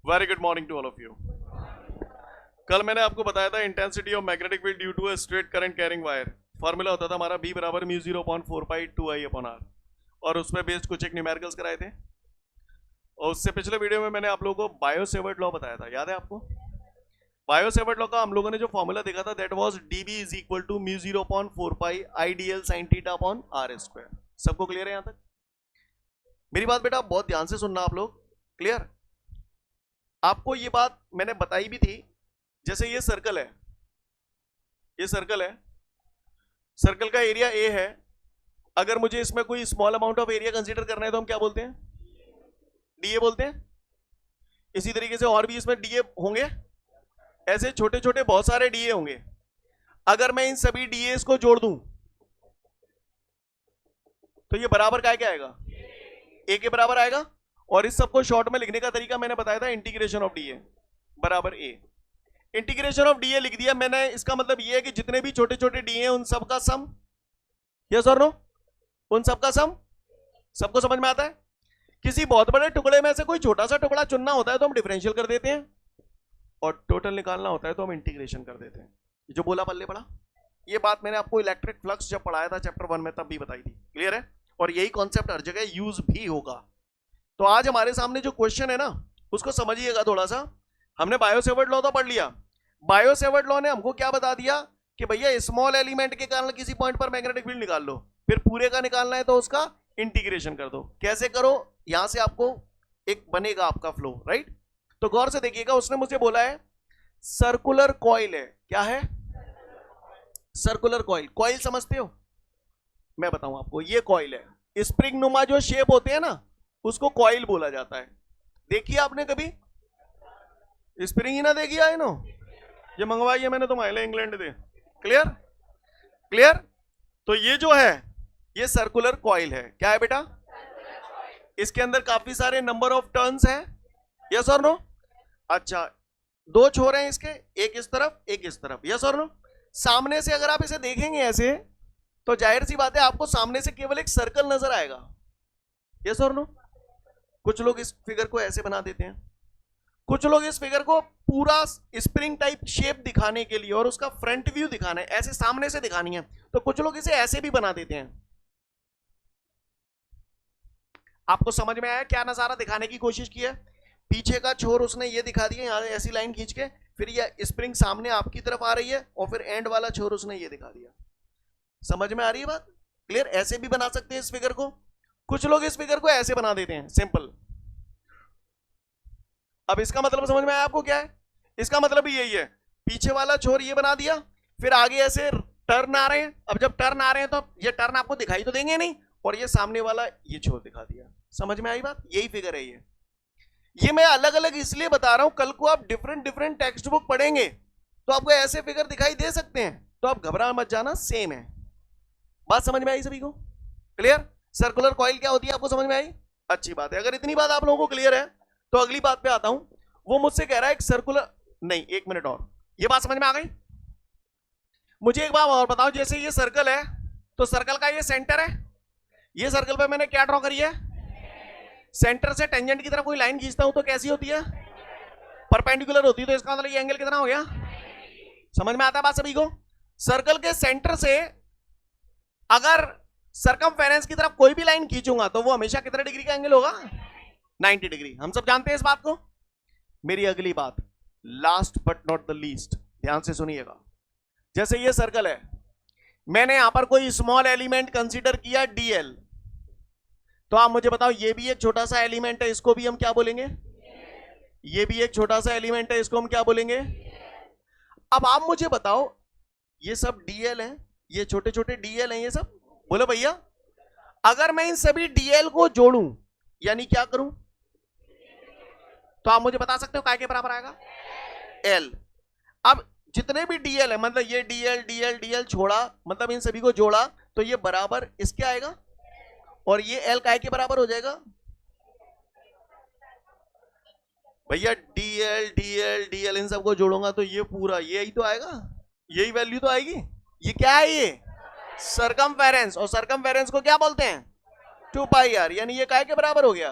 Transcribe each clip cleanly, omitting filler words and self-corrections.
Very good morning to all of you. कल मैंने आपको बताया था intensity of magnetic field due to a straight current carrying wire. Formula होता था हमारा B बराबर म्यू 0.4π2I/r, और उस पर बेस्ड कुछ एक न्यूमेरिकल्स कराए थे। और उससे पिछले वीडियो में मैंने आप लोगों को बायो-सेवर्ट लॉ बताया था, याद है आपको? बायो-सेवर्ट लॉ का हम लोगों ने जो फॉर्मूला देखा था that was dB is equal to mu 0.4π IDL sin theta upon r²। सबको क्लियर है यहां तक? मेरी बात बेटा बहुत ध्यान से सुनना आप लोग, क्लियर? आपको ये बात मैंने बताई भी थी। जैसे ये सर्कल है, ये सर्कल है, सर्कल का एरिया A है। अगर मुझे इसमें कोई small amount of area consider करना है तो हम क्या बोलते हैं? DA बोलते हैं। इसी तरीके से और भी इसमें DA होंगे, ऐसे छोटे छोटे बहुत सारे DA होंगे। अगर मैं इन सभी DAs को जोड़ दूं तो ये बराबर क्या आएगा? A के बराबर आएगा। और इस सबको शॉर्ट में लिखने का तरीका मैंने बताया था, इंटीग्रेशन ऑफ DA बराबर A। इंटीग्रेशन ऑफ DA लिख दिया मैंने। इसका मतलब ये है कि जितने भी छोटे छोटे DA हैं उन सबका सम, यस और नो, उन सबका सम। सबको समझ में आता है? किसी बहुत बड़े टुकड़े में से कोई छोटा सा टुकड़ा चुनना होता है तो हम डिफरेंशियल कर देते हैं, और टोटल निकालना होता है तो हम इंटीग्रेशन कर देते हैं। जो बोला पल्ले पड़ा, ये बात मैंने आपको इलेक्ट्रिक फ्लक्स जब पढ़ाया था चैप्टर 1 में तब भी बताई थी, क्लियर है? और यही कॉन्सेप्ट हर जगह यूज भी होगा। तो आज हमारे सामने जो क्वेश्चन है ना उसको समझिएगा थोड़ा सा। हमने बायो-सेवर्ट लॉ तो पढ़ लिया। बायो-सेवर्ट लॉ ने हमको क्या बता दिया कि भैया स्मॉल एलिमेंट के कारण किसी पॉइंट पर मैग्नेटिक फील्ड निकाल लो, फिर पूरे का निकालना है तो उसका इंटीग्रेशन कर दो। कैसे करो, यहां से आपको एक बनेगा आपका फ्लो, राइट? तो गौर से देखिएगा, उसने मुझे बोला है सर्कुलर कॉइल है। क्या है? Circular coil. कॉइल समझते हो? मैं बताऊं आपको, ये कॉइल है। स्प्रिंग नुमा जो शेप होते हैं ना उसको कॉइल बोला जाता है। देखिए आपने कभी स्प्रिंग ही ना देखी है नो, ये मंगवाई है मैंने तुम्हारे इंग्लैंड से, क्लियर? क्लियर? तो ये जो है ये सर्कुलर कॉइल है। क्या है बेटा? इसके अंदर काफी सारे नंबर ऑफ टर्न्स हैं, यस और नो? अच्छा, दो छोर हैं इसके, एक इस तरफ एक इस तरफ, यस और नो? सामने से अगर आप इसे देखेंगे ऐसे तो जाहिर सी बात है आपको सामने से केवल एक सर्कल नजर आएगा, यस और नो? कुछ लोग इस फिगर को ऐसे बना देते हैं, कुछ लोग इस फिगर को पूरा स्प्रिंग टाइप शेप दिखाने के लिए और उसका फ्रंट व्यू दिखाना है, ऐसे सामने से दिखानी है, तो कुछ लोग इसे ऐसे भी बना देते हैं। आपको समझ में आया क्या नजारा दिखाने की कोशिश की है? पीछे का छोर उसने ये दिखा दिया, यहां ऐसी लाइन खींच के, फिर ये स्प्रिंग सामने आपकी तरफ आ रही है, और फिर एंड वाला छोर उसने ये दिखा दिया। समझ में आ रही है बात? क्लियर? ऐसे भी बना सकते हैं इस फिगर को। कुछ लोग इस फिगर को ऐसे बना देते हैं, सिंपल। अब इसका मतलब समझ में आया आपको क्या है? इसका मतलब भी यही है, पीछे वाला छोर ये बना दिया, फिर आगे ऐसे टर्न आ रहे हैं। अब जब टर्न आ रहे हैं तो ये टर्न आपको दिखाई तो देंगे नहीं, और ये सामने वाला ये छोर दिखा दिया। समझ में आई बात? यही फिगर है ये मैं अलग अलग इसलिए बता रहा हूं, कल को आप डिफरेंट डिफरेंट टेक्स्ट बुक पढ़ेंगे तो आपको ऐसे फिगर दिखाई दे सकते हैं, तो आप घबरा मत जाना, सेम है। बात समझ में आई सभी को? क्लियर? सर्कुलर कॉइल क्या होती है आपको समझ में आई? अच्छी बात है। अगर इतनी बात आप लोगों को क्लियर है तो अगली बात पे आता हूं। वो मुझसे कह रहा है एक सर्कुलर, नहीं एक मिनट और, ये बात समझ में आ गई? मुझे एक बात और बताओ, जैसे ये सर्कल है तो सर्कल का ये सेंटर है, ये सर्कल पे मैंने क्या ड्रॉ करी है? सेंटर से टेंजेंट की तरफ कोई लाइन खींचता हूं तो कैसी होती है? परपेंडिकुलर होती है। तो इसका मतलब ये एंगल कितना हो गया? समझ में आता है बात सभी को? सर्कल के सेंटर से अगर सरकमफेरेंस की तरफ कोई भी लाइन खींचूंगा तो वो हमेशा कितने डिग्री का एंगल होगा? 90 डिग्री। हम सब जानते हैं इस बात को। मेरी अगली बात, last but not the least, ध्यान से सुनिएगा। जैसे ये सर्कल है, मैंने यहां पर कोई स्मॉल एलिमेंट कंसीडर किया DL, तो आप मुझे बताओ ये भी एक छोटा सा एलिमेंट है, इसको भी हम क्या बोलेंगे? ये भी एक छोटा सा एलिमेंट है, इसको हम क्या बोलेंगे? अब आप मुझे बताओ, ये सब DL है, ये छोटे छोटे DL हैं, ये सब बोलो भैया। अगर मैं इन सभी DL को जोड़ूं, यानी क्या करूं, तो आप मुझे बता सकते हो काय के बराबर आएगा? L। अब जितने भी DL है, मतलब ये DL DL DL छोड़ा, मतलब इन सभी को जोड़ा, तो ये बराबर इसके आएगा, और ये L काय के बराबर हो जाएगा? भैया DL DL DL इन सबको जोड़ूंगा तो ये पूरा यही तो आएगा, यही वैल्यू तो आएगी। ये क्या है? ये सरकमफेरेंस, और सरकमफेरेंस को क्या बोलते हैं? 2πr, यानी ये काय के बराबर हो गया?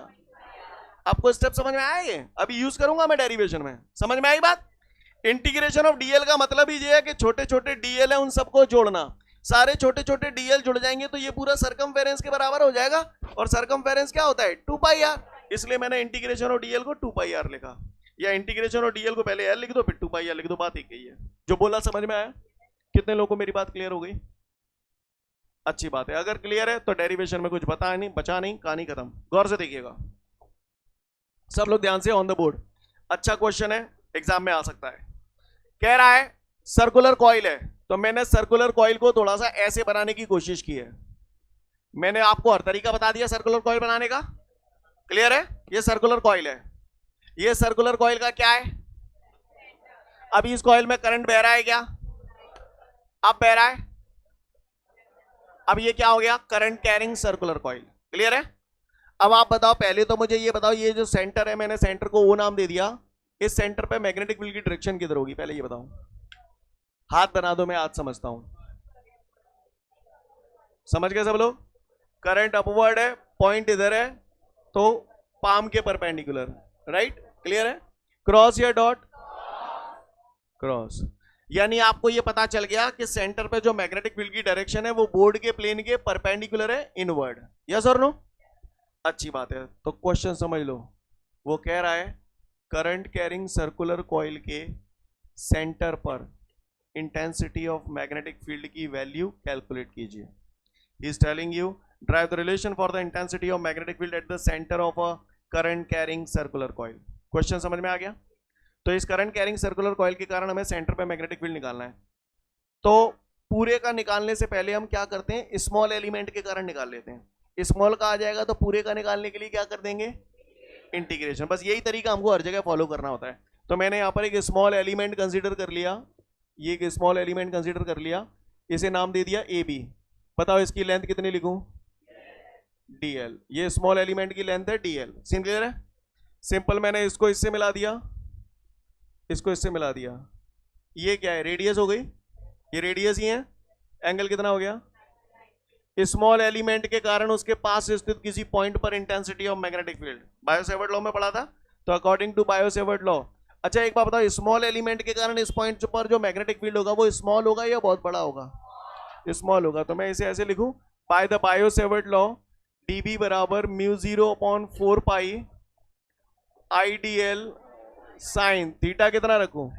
आपको स्टेप समझ में आया? ये अभी यूज करूंगा मैं डेरिवेशन में, समझ में आई बात? इंटीग्रेशन ऑफ डीएल का मतलब ही ये है कि छोटे छोटे डीएल है उन सबको जोड़ना, सारे छोटे छोटे डीएल जुड़ जाएंगे तो ये पूरा सरकमफेरेंस के बराबर हो जाएगा, और सरकमफेरेंस क्या होता है? 2 पाई आर, इसलिए मैंने इंटीग्रेशन ऑफ डीएल को 2 पाई आर लिखा, या इंटीग्रेशन ऑफ डीएल को पहले एल लिख दो फिर 2 पाई आर लिख दो, बात एक ही है। जो बोला समझ में आया? कितने लोगों को मेरी बात क्लियर हो गई? अच्छी बात है, अगर क्लियर है तो डेरिवेशन में कुछ बता नहीं, बचा नहीं, कहानी खत्म। गौर से देखिएगा सब लोग, ध्यान से ऑन द बोर्ड। अच्छा क्वेश्चन है, एग्जाम में आ सकता है। कह रहा है सर्कुलर कॉइल है, तो मैंने सर्कुलर कॉइल को थोड़ा सा ऐसे बनाने की कोशिश की है। मैंने आपको हर तरीका बता दिया सर्कुलर कॉइल बनाने का, क्लियर है? ये सर्कुलर कॉइल है, ये सर्कुलर कॉइल का क्या है? अभी इस कॉइल में करंट बह रहा है क्या? अब बह रहा है। अब ये क्या हो गया? Current carrying circular coil, clear है? अब आप बताओ, पहले तो मुझे ये बताओ, ये जो सेंटर है मैंने सेंटर को वो नाम दे दिया, इस सेंटर पे मैग्नेटिक फील्ड की डायरेक्शन किधर होगी? पहले ये बताओ, हाथ बना दो, मैं आज समझता हूं। समझ गए सब लोग? करंट अपवर्ड है, पॉइंट इधर है, तो पाम के परपेंडिकुलर, राइट? क्लियर है? क्रॉस या डॉट? क्रॉस। यानी आपको ये पता चल गया कि सेंटर पे जो मैग्नेटिक फील्ड की डायरेक्शन है वो बोर्ड के प्लेन के परपेंडिकुलर है, इनवर्ड। यस और नो? अच्छी बात है, तो क्वेश्चन समझ लो। वो कह रहा है करंट कैरिंग सर्कुलर कॉइल के सेंटर पर इंटेंसिटी ऑफ मैग्नेटिक फील्ड की वैल्यू कैलकुलेट कीजिए। He is telling you drive the relation for the intensity of magnetic field at the centre of a current carrying circular coil. Question समझ में आ गया? तो इस current carrying circular coil के कारण हमें सेंटर पे मैग्नेटिक फील्ड निकालना है। तो पूरे का निकालने से पहले हम क्या करते हैं? स्मॉल एलिमेंट के कारण निकाल लेते हैं। स्मॉल का आ जाएगा तो पूरे का निकालने के लिए क्या कर देंगे? इंटीग्रेशन। बस यही तरीका हमको हर जगह फॉलो करना होता है। तो मैंने यहाँ पर एक स्मॉल एलिमेंट कंसीडर कर लिया, ये एक स्मॉल एलिमेंट कंसीडर कर लिया, इसे नाम दे दिया ए बी। बताओ इसकी लेंथ कितनी लिखूं? डीएल। ये स्मॉल एलिमेंट की लेंथ है डीएल। सीन क्लियर है? सिंपल, मैंने इसको इससे मिला दिया, इसको इससे मिला दिया। ये क्या है? रेडियस हो गई, ये रेडियस ही है। एंगल कितना हो गया? स्मॉल एलिमेंट के कारण उसके पास स्थित किसी पॉइंट पर intensity of magnetic field, Biot-Savart law में पढ़ा था, तो अकॉर्डिंग टू बायो-सेवर्ट लॉ। अच्छा एक बात बताओ, स्मॉल एलिमेंट के कारण इस पॉइंट पर जो मैग्नेटिक फील्ड होगा वो स्मॉल होगा या बहुत बड़ा होगा? स्मॉल होगा। तो मैं इसे ऐसे लिखूं, by the Biot-Savart law dB बराबर μ0/4 पाई IDL साइन थीटा कितना रखूं?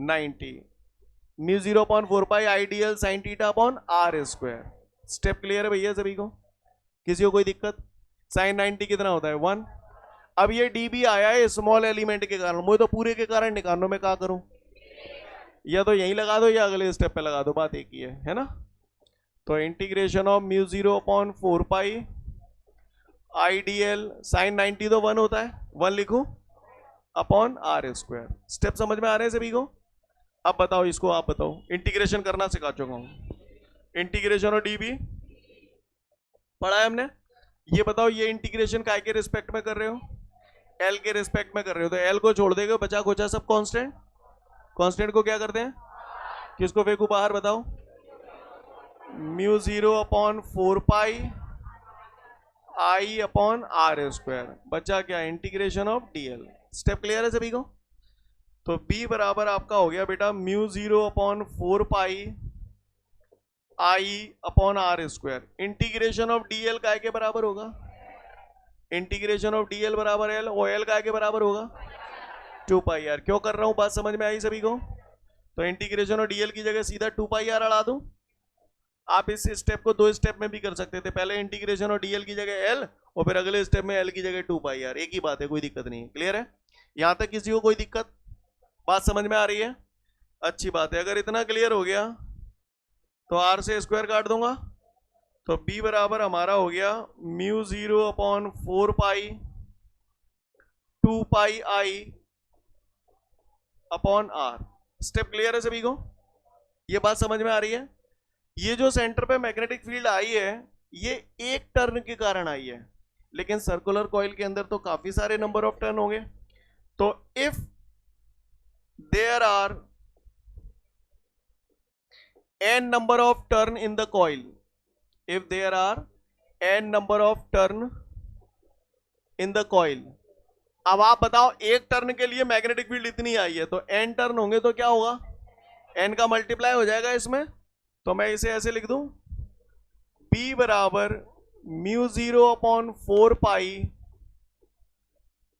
90। μ0/4 pi IDL sine theta upon R square. Step clear है भैया सभी को? किसी को कोई दिक्कत? साइन 90 कितना होता है? 1। अब ये dB आया है स्मॉल एलिमेंट के कारण, मुझे तो पूरे के कारण निकालना, मैं क्या करूं? या तो यहीं लगा दो या अगले स्टेप पे लगा दो, बात एक ही है ना? तो integration of μ0/4 pi IDL sine 90 तो 1 होता है, 1 लिखूं अपॉन R स्क्वायर। स्टेप समझ में आ रहे हैं सभी को? अब बताओ इसको, आप बताओ, इंटीग्रेशन करना सिखा चुका हूं। इंटीग्रेशन और डीबी पढ़ा है हमने। ये बताओ ये इंटीग्रेशन काय के रिस्पेक्ट में कर रहे हो? एल के रिस्पेक्ट में कर रहे हो, तो एल को छोड़ देगा, बचा खोचा सब कांस्टेंट। कांस्टेंट को क्या करते हैं? किसको फेंकू बाहर? बताओ। μ0/4 पाई I अपॉन R स्क्वायर, बचा क्या? Integration of DL. Step clear है सभी को? तो B बराबर आपका हो गया बेटा μ0/4 पाई I upon R square. Integration of DL काय के बराबर होगा? इंटीग्रेशन ऑफ डीएल बराबर एल, और एल काय के बराबर होगा? 2 पाई आर। क्यों कर रहा हूं, बात समझ में आई सभी को? तो इंटीग्रेशन ऑफ डीएल की जगह सीधा 2 पाई आर अड़ा दूं। आप इस स्टेप को 2 स्टेप में भी कर सकते थे, पहले इंटीग्रेशन और डीएल की जगह एल, और फिर अगले स्टेप में एल की जगह 2 पाई आर। एक ही बात है, कोई दिक्कत नहीं है। क्लियर है? यहां तक किसी को कोई दिक्कत? बात समझ में आ रही है? अच्छी बात है। अगर इतना क्लियर हो गया तो आर से स्क्वायर काट दूंगा, तो बी बराबर हमारा हो गया μ0/4 पाई 2 पाई आई अपॉन आर। स्टेप क्लियर है सभी को? ये बात समझ में आ रही है? ये जो सेंटर पे मैग्नेटिक फील्ड आई है ये एक टर्न के कारण आई है, लेकिन सर्कुलर कॉइल के अंदर तो काफी सारे नंबर ऑफ टर्न होंगे। तो if there are n number of turn in the coil, if there are n number of turn in the coil. अब आप बताओ एक टर्न के लिए मैग्नेटिक फील्ड इतनी आई है, तो n टर्न होंगे तो क्या होगा, n का मल्टीप्लाई हो जाएगा इसमें। तो मैं इसे ऐसे लिख दूं, B बराबर म्यू 0/4 पाई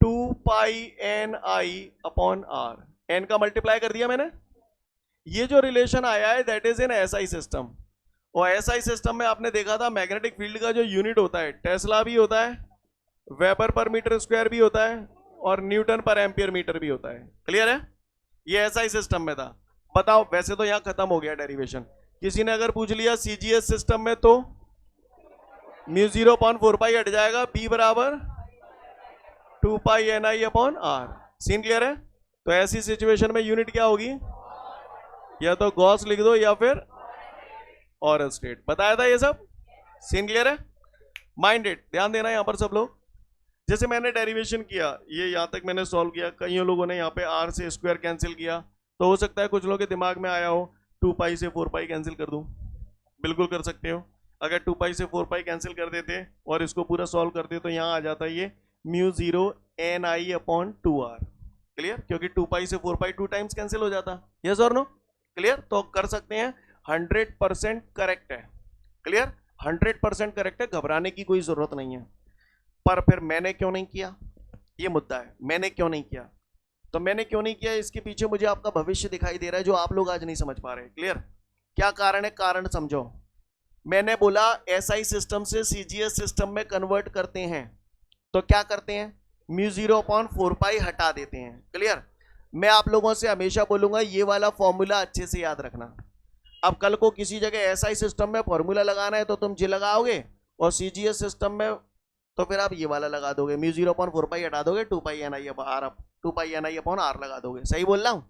2 पाई Ni/r, n का मल्टीप्लाई कर दिया मैंने। ये जो रिलेशन आया है that is in SI system, और एसआई सिस्टम में आपने देखा था मैग्नेटिक फील्ड का जो यूनिट होता है टेस्ला भी होता है, वेबर पर मीटर स्क्वायर भी होता है, और न्यूटन पर एम्पियर मीटर भी होता है। क्लियर है, ये एसआई सिस्टम में था। बताओ, वैसे तो यहां खत्म हो गया डेरिवेशन। किसी ने अगर पूछ लिया सीजीएस सिस्टम में तो म्यू 0/4 पाई हट जाएगा, बी बराबर 2 पाई Ni/r। सीन क्लियर है। तो ऐसी सिचुएशन में यूनिट क्या होगी, या तो गॉस लिख दो या फिर और स्टेट। बताया था ये सब। सीन क्लियर है, माइंडेड, ध्यान देना यहां पर सब लोग। जैसे मैंने डेरिवेशन किया, ये यहां तक मैंने सॉल्व किया, कईयों लोगों ने यहाँ पे r से स्क्वायर कैंसिल किया, तो हो सकता है कुछ लोगों के दिमाग में आया हो 2 पाई से 4 पाई कैंसिल कर दूं। बिल्कुल कर सकते हो। अगर 2 पाई से 4 पाई कैंसिल कर देते और इसको पूरा सॉल्व करते तो यहाँ आ जाता ये म्यू 0 Ni/2r। क्लियर, क्योंकि 2 पाई से 4 पाई 2 टाइम्स कैंसिल हो जाता। यस और नो, क्लियर। तो कर सकते हैं, 100% करेक्ट है। क्लियर, 100% करेक्ट है, घबराने की कोई जरूरत नहीं है। पर फिर मैंने क्यों नहीं किया, ये मुद्दा है। मैंने क्यों नहीं किया, तो मैंने क्यों नहीं किया, इसके पीछे मुझे आपका भविष्य दिखाई दे रहा है जो आप लोग आज नहीं समझ पा रहे। क्लियर, क्या कारण है, कारण समझो। मैंने बोला एसआई सिस्टम से सीजीएस सिस्टम में कन्वर्ट करते हैं, तो क्या करते हैं, म्यू 0/4 पाई हटा देते हैं। क्लियर, मैं आप लोगों से हमेशा बोलूंगा ये वाला फॉर्मूला अच्छे से याद रखना। अब कल को किसी जगह एसआई सिस्टम में फॉर्मूला लगाना है तो तुम जी लगाओगे, और सीजीएस सिस्टम में तो फिर आप ये वाला लगा दोगे, म्यू 0/4 पाई हटा दोगे, 2 पाई Ni/r लगा दोगे। सही बोल रहा हूं।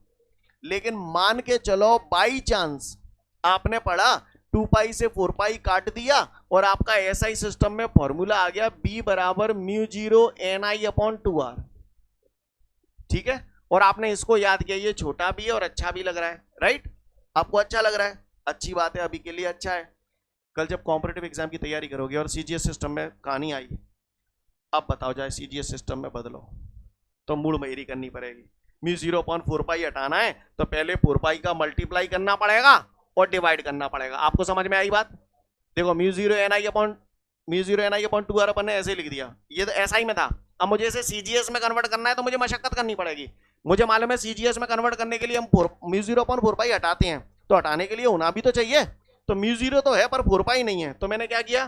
लेकिन मान के चलो बाई चांस आपने पढ़ा 2 पाई से 4 पाई काट दिया और आपका एसआई सिस्टम में फॉर्मूला आ गया b बराबर म्यू 0 Ni/2r। ठीक है, और आपने इसको याद किया, ये छोटा भी है और अच्छा भी लग रहा है, राइट। आपको अच्छा लग रहा है, अच्छी बात है, अभी के लिए अच्छा है। कल जब कॉम्पिटिटिव एग्जाम की तैयारी करोगे और सीजीएस सिस्टम में कहानी आई, अब बताओ जाए सीजीएस सिस्टम में बदलो तो मूड मेरी करनी पड़ेगी। म्यू 0/4 पाई हटाना है तो पहले 4 पाई का मल्टीप्लाई करना पड़ेगा और डिवाइड करना पड़ेगा। आपको समझ में आई बात। देखो म्यू 0 Ni/2r अपन ने ऐसे लिख दिया, ये तो ऐसा ही में था। अब मुझे इसे सीजीएस में कन्वर्ट करना है तो मुझे मशक्कत करनी पड़ेगी। मुझे मालूम है सीजीएस में कन्वर्ट करने के लिए हम म्यू 0/4 पाई हटाते हैं, तो हटाने के लिए होना भी तो चाहिए। तो म्यू 0 तो है पर 4 पाई नहीं है, तो मैंने क्या किया,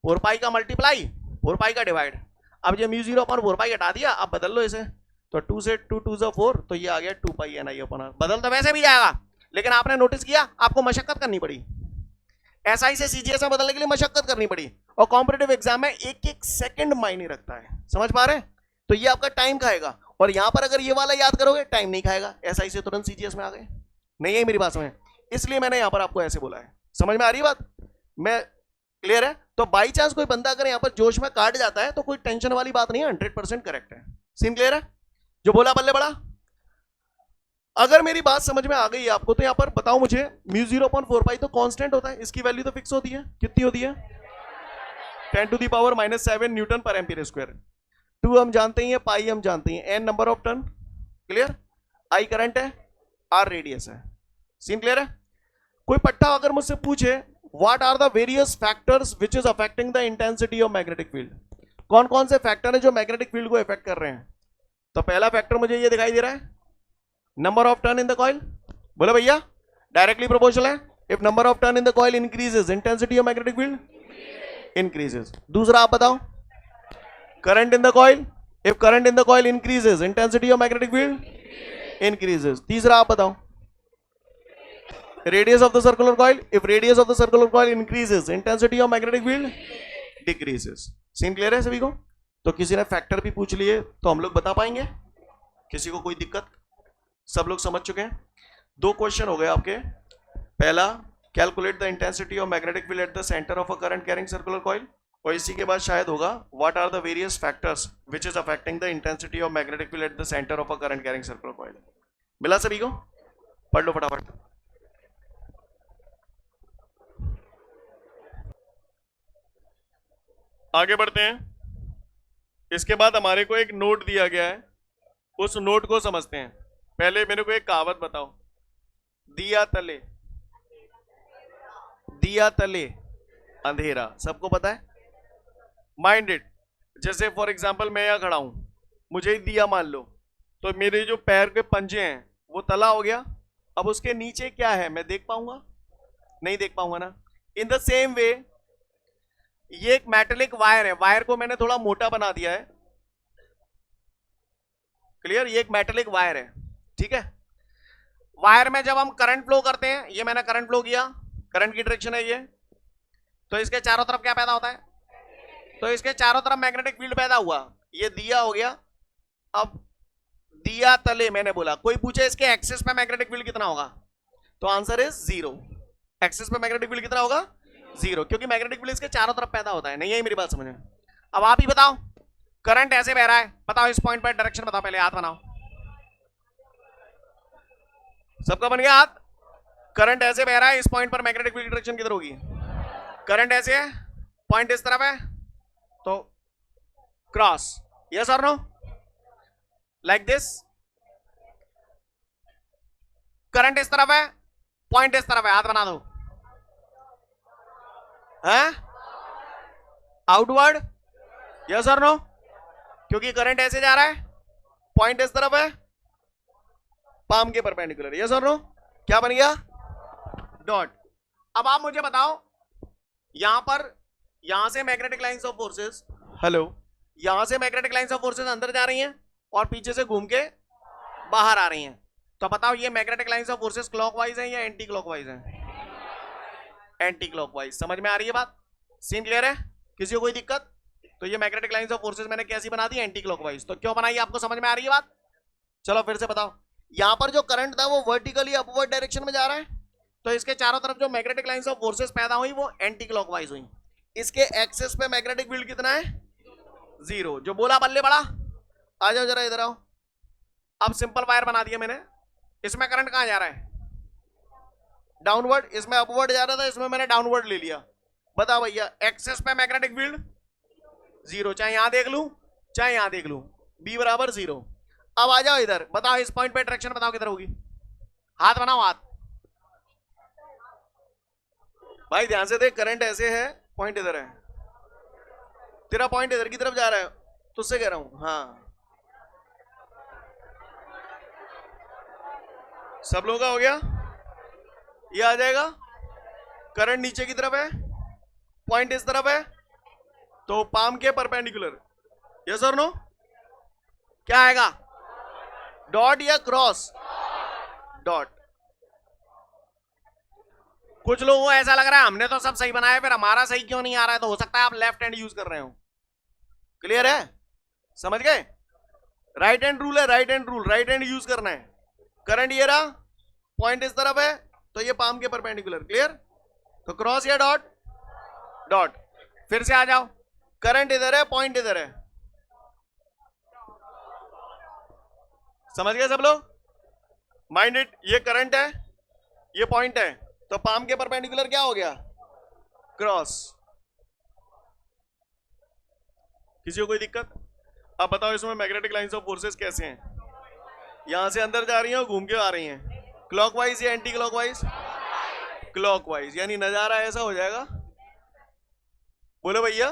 4 पाई का मल्टीप्लाई 4 पाई का डिवाइड। अब ये म्यू 0/4 पाई हटा दिया, अब बदल लो इसे, तो 2 से 2 2 4, तो ये आ गया 2 पाई Ni/r। बदल तो वैसे भी जाएगा, लेकिन आपने नोटिस किया आपको मशक्कत करनी पड़ी, एसआई से सीजीएस में बदलने के लिए मशक्कत करनी पड़ी। और कॉम्पिटिटिव एग्जाम में एक एक सेकंड मायने रखता है, समझ पा रहे हैं। तो ये आपका टाइम खाएगा, और यहां पर अगर ये वाला याद करोगे टाइम नहीं खाएगा, एसआई से तुरंत सीजीएस में आ गए। नहीं है मेरी बात समझ, इसलिए मैंने यहां पर आपको ऐसे बोला है। समझ में आ रही बात, मैं क्लियर है। तो बाई चांस कोई बंदा अगर यहां पर जोश में काट जाता है तो कोई टेंशन वाली बात नहीं है, 100% करेक्ट है। सीन क्लियर है, जो बोला बल्ले बड़ा। अगर मेरी बात समझ में आ गई आपको तो यहां पर बताओ मुझे, म्यू 0/4 पाई तो कांस्टेंट होता है, इसकी वैल्यू तो फिक्स होती है। कितनी होती है, 10⁻⁻7 न्यूटन पर एम्पीयर स्क्वायर। 2 हम जानते हैं, पाई हम जानते हैं, n number of turn. Clear, I current है, R रेडियस है। सीन क्लियर है। कोई पट्टा अगर मुझसे पूछे what are the various factors which is affecting the intensity of magnetic field, कौन कौन से फैक्टर है जो मैग्नेटिक फील्ड को इफेक्ट कर रहे हैं, तो पहला फैक्टर मुझे ये दिखाई दे रहा है, number of turn in the coil. बोले भैया डायरेक्टली प्रोपोर्शनल है। If number of turn in the coil increases, intensity of magnetic field increases. दूसरा आप बताओ, current in the coil, if current in the coil increases, intensity of magnetic field increases. तीसरा आप बताओ, radius of the circular coil, if radius of the circular coil increases, intensity of magnetic field decreases. Scene clear है सभी को। तो किसी ने factor भी पूछ लिए तो हम लोग बता पाएंगे, किसी को कोई दिक्कत, सब लोग समझ चुके हैं। 2 क्वेश्चन हो गए आपके। पहला, calculate the intensity of magnetic field at the centre of a current carrying circular coil, और इसी के बाद शायद होगा what are the various factors which is affecting the intensity of magnetic field at the centre of a current carrying circular coil. मिला सभी को, पढ़ लो फटाफट। आगे बढ़ते हैं। इसके बाद हमारे को एक नोट दिया गया है, उस नोट को समझते हैं। पहले मेरे को एक कहावत बताओ, दिया तले, दिया तले अंधेरा, सबको पता है? Mind it. जैसे फॉर एग्जांपल मैं यहां खड़ा हूं, मुझे ही दिया मान लो, तो मेरे जो पैर के पंजे हैं वो तला हो गया। अब उसके नीचे क्या है मैं देख पाऊंगा? नहीं देख पाऊंगा ना। इन द सेम वे ये एक मेटेलिक वायर है, वायर को मैंने थोड़ा मोटा बना दिया है। क्लियर? ये एक मेटेलिक वायर है, ठीक है। वायर में जब हम करंट फ्लो करते हैं, ये मैंने करंट फ्लो किया, करंट की डायरेक्शन है ये, तो इसके चारों तरफ क्या पैदा होता है? तो इसके चारों तरफ मैग्नेटिक फील्ड पैदा हुआ। ये दिया हो गया। अब दिया तले मैंने बोला, कोई पूछे इसके एक्सिस पे मैग्नेटिक फील्ड कितना होगा, तो आंसर इज 0। एक्सिस पे मैग्नेटिक फील्ड कितना होगा? 0, क्योंकि मैग्नेटिक फील्ड इसके चारों तरफ पैदा होता है। नहीं है मेरी बात समझ में? अब आप ही बताओ, करंट ऐसे बह रहा है, बताओ इस पॉइंट पर डायरेक्शन बताओ, पहले हाथ बनाओ। सबका बन गया हाथ? करंट ऐसे बह रहा है, इस पॉइंट पर मैग्नेटिक फील्ड की डायरेक्शन किधर होगी? करंट ऐसे है, पॉइंट इस तरफ है, तो क्रॉस। यस और नो? Like this. करंट इस तरफ है, पॉइंट इस तरफ है, हाथ बना दो। है आउटवर्ड? यस और नो? क्योंकि करंट ऐसे जा रहा है, पॉइंट इस तरफ है, पाम के परपेंडिकुलर। यस और नो? क्या बन गया? डॉट। अब आप मुझे बताओ, यहां पर, यहां से magnetic lines of forces, hello, यहां से मैग्नेटिक लाइंस ऑफ फोर्सेस अंदर जा रही हैं और पीछे से घूम के बाहर आ रही हैं। तो बताओ ये magnetic lines of forces clockwise हैं या एंटी क्लॉकवाइज हैं? Anti clockwise. समझ में आ रही है बात? सीन क्लियर है? किसी को कोई दिक्कत? तो ये मैग्नेटिक लाइंस ऑफ फोर्सेस मैंने कैसी बना दी? Anti clockwise. तो क्यों बनाई, आपको समझ में आ रही है बात? चलो फिर से बताओ। यहां पर जो करंट था वो वर्टिकली अपवर्ड डायरेक्शन में जा रहा है, तो इसके चारों तरफ जो मैग्नेटिक लाइंस ऑफ फोर्सेस पैदा हुई वो एंटी क्लॉकवाइज हुई। इसके एक्सिस पे मैग्नेटिक फील्ड कितना है? 0। जो बोला बल्ले बड़ा। आ जाओ जरा इधर आओ। अब सिंपल वायर बना दिया मैंने, इसमें करंट कहां जा रहा है? डाउनवर्ड। इसमें अपवर्ड जा रहा था, इसमें मैंने डाउनवर्ड ले लिया। बताओ भैया, एक्सिस पे मैग्नेटिक फील्ड 0, चाहे यहां देख लूं चाहे यहां देख लूं, B बराबर 0। अब आ जाओ इधर, बताओ इस पॉइंट पे डायरेक्शन बताओ किधर होगी? हाथ बनाओ, हाथ। भाई ध्यान से देख, करंट ऐसे है, पॉइंट इधर है, तेरा पॉइंट इधर की तरफ जा रहा है, तुझसे कह रहा हूं। हाँ, सब लोगों का हो गया? ये आ जाएगा। करंट नीचे की तरफ है, पॉइंट इस तरफ है, तो पाम के परपेंडिकुलर। यस और नो? क्या आएगा? डॉट या क्रॉस? डॉट। कुछ लोगों को ऐसा लग रहा है हमने तो सब सही बनाया, फिर हमारा सही क्यों नहीं आ रहा है? तो हो सकता है आप लेफ्ट हैंड यूज कर रहे हो। क्लियर है? समझ गए? राइट हैंड रूल है, right hand rule, right hand use करना है। करंट ये रहा, पॉइंट इस तरफ है, तो ये पाम के परपेंडिकुलर। क्लियर? तो क्रॉस या डॉट? डॉट। फिर से आ जाओ, करंट इधर है, पॉइंट इधर है। समझ गए सब लोग? Mind it. ये करंट है, ये पॉइंट है, तो पाम के परपेंडिकुलर क्या हो गया? क्रॉस। किसी को कोई दिक्कत? अब बताओ इसमें मैग्नेटिक लाइंस ऑफ फोर्सेस कैसे हैं? यहां से अंदर जा रही हैं और घूम के आ रही हैं। क्लॉकवाइज या एंटी क्लॉकवाइज? क्लॉकवाइज। यानी नजारा ऐसा हो जाएगा, बोलो भैया,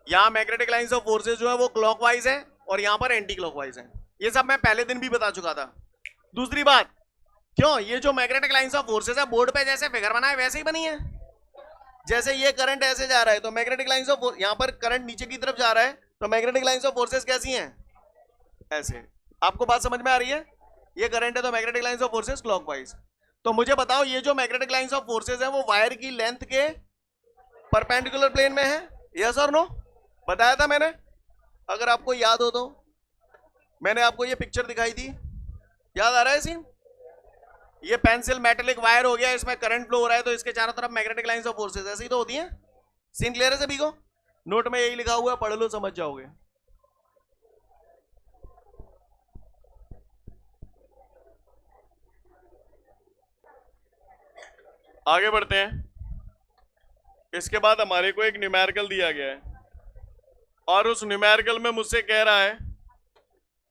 यहां मैग्नेटिक लाइंस ऑफ फोर्सेस जो है वो क्लॉकवाइज है और यहां पर एंटी क्लॉकवाइज है। ये सब मैं पहले दिन भी बता चुका था। दूसरी बात, क्यों ये जो मैग्नेटिक लाइंस ऑफ फोर्सेस है बोर्ड पे जैसे फिगर बना है वैसे ही बनी है। जैसे ये करंट ऐसे जा रहा है, तो मैग्नेटिक लाइंस ऑफ, यहां पर करंट नीचे की तरफ जा रहा है, तो मैग्नेटिक लाइंस ऑफ फोर्सेस कैसी हैं? ऐसे। आपको बात समझ में आ रही है? ये करंट है तो magnetic lines of forces clockwise. तो मुझे बताओ, ये जो मैग्नेटिक लाइंस ऑफ फोर्सेस है वो वायर की लेंथ के परपेंडिकुलर प्लेन में है? यस और नो? बताया था मैंने, अगर आपको याद हो तो। मैंने आपको ये पिक्चर दिखाई थी, याद आ रहा है सीन? ये पेंसिल मेटेलिक वायर हो गया, इसमें करंट फ्लो हो रहा है, तो इसके चारों तरफ मैग्नेटिक लाइंस ऑफ फोर्सेस ऐसी तो होती हैं। सीन क्लियर है सभी को? नोट में यही लिखा हुआ है, पढ़ लो समझ जाओगे। आगे बढ़ते हैं। इसके बाद हमारे को एक न्यूमेरिकल दिया गया है, और उस न्यूमेरिकल में मुझसे कह रहा है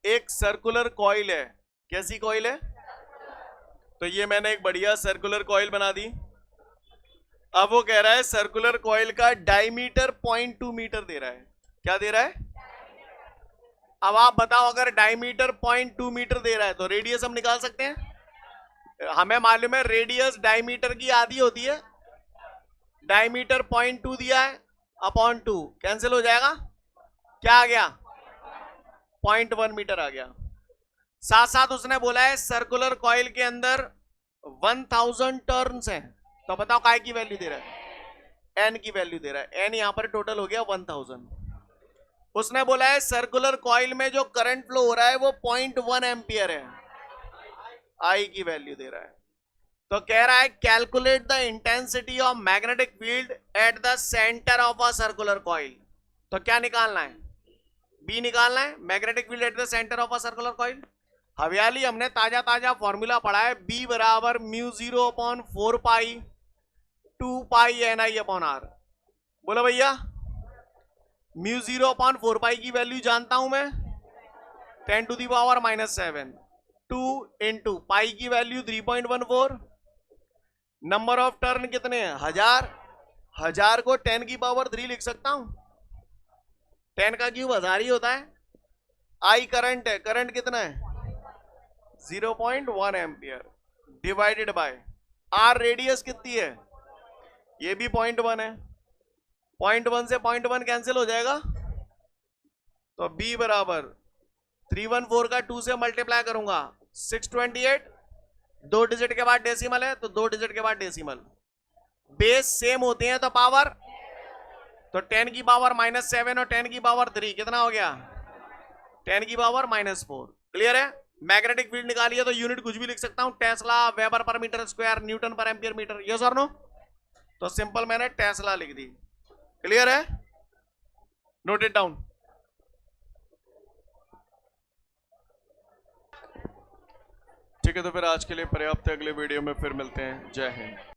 एक सर्कुलर कॉइल है। कैसी कॉइल है? तो ये मैंने एक बढ़िया सर्कुलर कॉइल बना दी। अब वो कह रहा है सर्कुलर कॉइल का डायमीटर 0.2 मीटर दे रहा है। क्या दे रहा है? अब आप बताओ, अगर डायमीटर 0.2 मीटर दे रहा है तो रेडियस हम निकाल सकते हैं। हमें मालूम है रेडियस डायमीटर की आधी होती है। डायमीटर 0.2 दिया है अपॉन 2 कैंसिल हो जाएगा। क्या आ गया? 0.1 मीटर आ गया। साथ साथ उसने बोला है सर्कुलर कॉइल के अंदर 1000 टर्न्स हैं। तो बताओ काय की वैल्यू दे रहा है? एन की वैल्यू दे रहा है। एन यहां पर टोटल हो गया 1000। उसने बोला है सर्कुलर कॉइल में जो करंट फ्लो हो रहा है वो 0.1 एम्पियर है। आई की वैल्यू दे रहा है। तो कह रहा है calculate the intensity of magnetic field at the centre of a circular coil. तो क्या निकालना है? बी निकालना है, magnetic field at the centre of a circular coil. हवियाली हमने ताजा ताजा फॉर्मूला पढ़ा है, बी बराबर mu 0 upon 4 pi 2 pi N I upon R. बोलो भैया, म्यू 0 अपॉन 4 पाई की वैल्यू जानता हूं मैं 10 to the power -7। 2 into pi की वैल्यू 3.14। नंबर ऑफ टर्न कितने हैं? 1000। 1000 को 10 की पावर 3 लिख सकता हूं। 10 का क्यूब 1000 ही होता है। आई करंट है, करंट कितना है? 0.1 ampere divided by R. Radius कितनी है? ये भी 0.1 है। 0.1 से 0.1 कैंसिल हो जाएगा। तो बी बराबर 314 का 2 से मल्टीप्लाई करूंगा 628। 2 डिजिट के बाद डेसिमल है तो 2 डिजिट के बाद डेसिमल। बेस सेम होते हैं तो पावर, तो 10 की पावर -7 और 10 की पावर 3 कितना हो गया? 10 की पावर -4। क्लियर है? मैग्नेटिक फील्ड निकालिए तो यूनिट कुछ भी लिख सकता हूं, टेस्ला, वेबर पर मीटर स्क्वायर, न्यूटन पर एम्पियर मीटर। यस और नो? तो सिंपल मैंने टेस्ला लिख दी। क्लियर है? Note it down. ठीक है, तो फिर आज के लिए पर्याप्त है। अगले वीडियो में फिर मिलते हैं। जय हिंद।